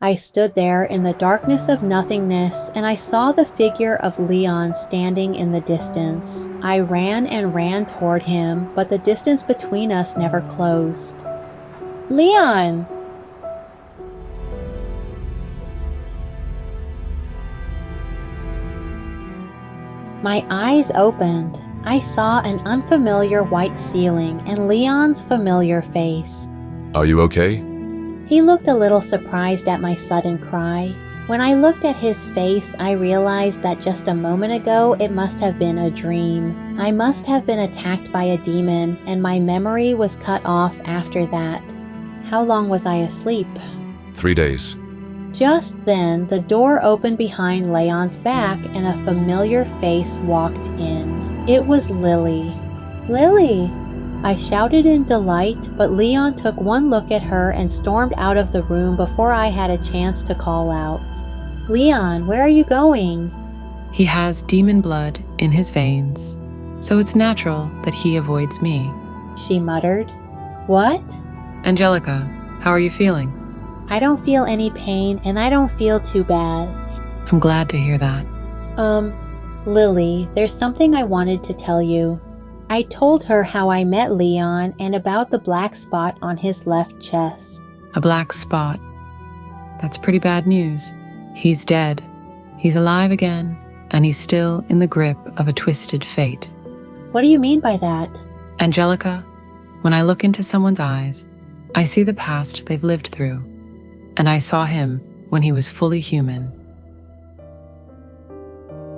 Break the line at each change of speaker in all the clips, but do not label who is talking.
I stood there in the darkness of nothingness, and I saw the figure of Leon standing in the distance. I ran and ran toward him, but the distance between us never closed. Leon! My eyes opened. I saw an unfamiliar white ceiling and Leon's familiar face.
Are you okay?
He looked a little surprised at my sudden cry. When I looked at his face, I realized that just a moment ago it must have been a dream. I must have been attacked by a demon, and my memory was cut off after that. How long was I asleep?
3 days.
Just then, the door opened behind Leon's back and a familiar face walked in. It was Lily. Lily! I shouted in delight, but Leon took one look at her and stormed out of the room before I had a chance to call out. Leon, where are you going?
He has demon blood in his veins, so it's natural that he avoids me.
She muttered. What?
Angelica, how are you feeling?
I don't feel any pain, and I don't feel too bad.
I'm glad to hear that.
Lily, there's something I wanted to tell you. I told her how I met Leon and about the black spot on his left chest.
A black spot. That's pretty bad news. He's dead. He's alive again, and he's still in the grip of a twisted fate.
What do you mean by that?
Angelica, when I look into someone's eyes, I see the past they've lived through, and I saw him when he was fully human.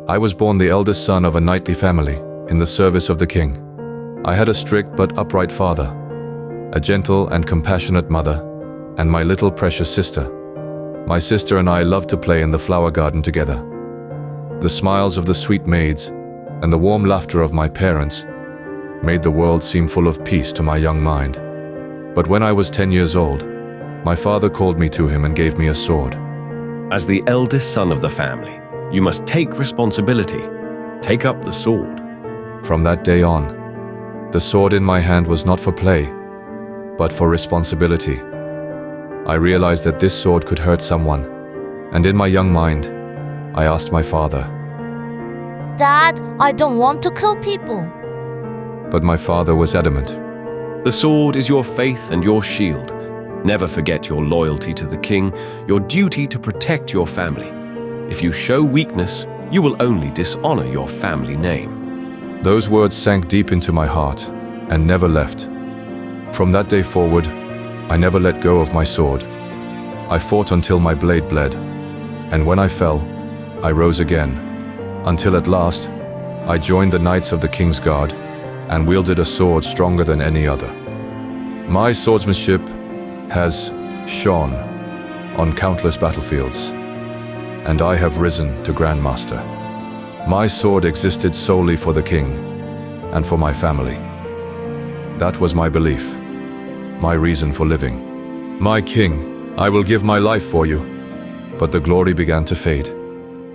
I was born the eldest son of a knightly family in the service of the king. I had a strict but upright father, a gentle and compassionate mother, and my little precious sister. My sister and I loved to play in the flower garden together. The smiles of the sweet maids and the warm laughter of my parents made the world seem full of peace to my young mind. But when I was 10 years old, my father called me to him and gave me a sword.
As the eldest son of the family, you must take responsibility. Take up the sword.
From that day on, the sword in my hand was not for play, but for responsibility. I realized that this sword could hurt someone, and in my young mind, I asked my father.
Dad, I don't want to kill people.
But my father was adamant.
The sword is your faith and your shield. Never forget your loyalty to the king, your duty to protect your family. If you show weakness, you will only dishonor your family name.
Those words sank deep into my heart and never left. From that day forward, I never let go of my sword. I fought until my blade bled, and when I fell, I rose again, until at last, I joined the Knights of the King's Guard and wielded a sword stronger than any other. My swordsmanship has shone on countless battlefields, and I have risen to Grand Master. My sword existed solely for the king and for my family. That was my belief, my reason for living. My king, I will give my life for you. But the glory began to fade.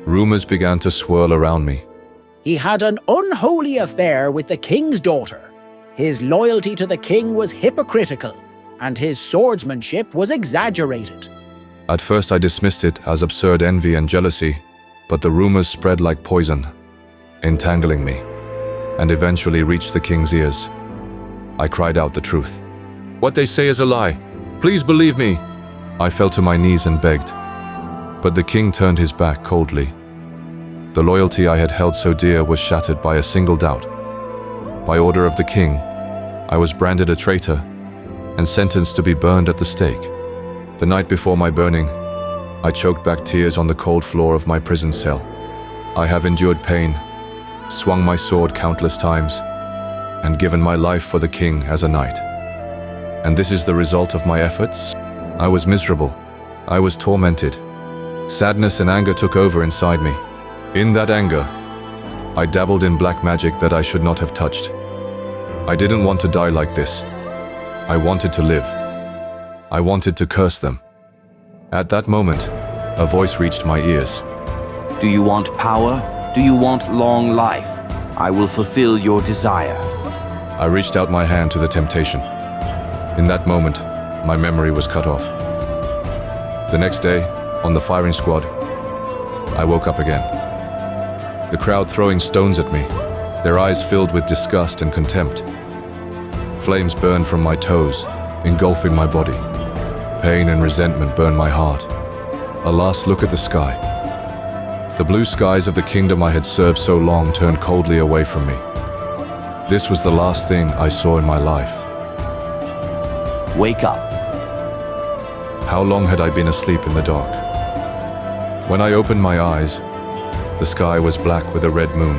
Rumors began to swirl around me.
He had an unholy affair with the king's daughter. His loyalty to the king was hypocritical, and his swordsmanship was exaggerated.
At first I dismissed it as absurd envy and jealousy, but the rumors spread like poison, entangling me, and eventually reached the king's ears. I cried out the truth. What they say is a lie. Please believe me. I fell to my knees and begged. But the king turned his back coldly. The loyalty I had held so dear was shattered by a single doubt. By order of the king, I was branded a traitor and sentenced to be burned at the stake. The night before my burning, I choked back tears on the cold floor of my prison cell. I have endured pain, swung my sword countless times, and given my life for the king as a knight. And this is the result of my efforts? I was miserable. I was tormented. Sadness and anger took over inside me. In that anger, I dabbled in black magic that I should not have touched. I didn't want to die like this. I wanted to live. I wanted to curse them. At that moment, a voice reached my ears.
Do you want power? Do you want long life? I will fulfill your desire.
I reached out my hand to the temptation. In that moment, my memory was cut off. The next day, on the firing squad. I woke up again. The crowd throwing stones at me, their eyes filled with disgust and contempt. Flames burned from my toes, engulfing my body. Pain and resentment burned my heart. A last look at the sky. The blue skies of the kingdom I had served so long turned coldly away from me. This was the last thing I saw in my life.
Wake up.
How long had I been asleep in the dark? When I opened my eyes, the sky was black with a red moon.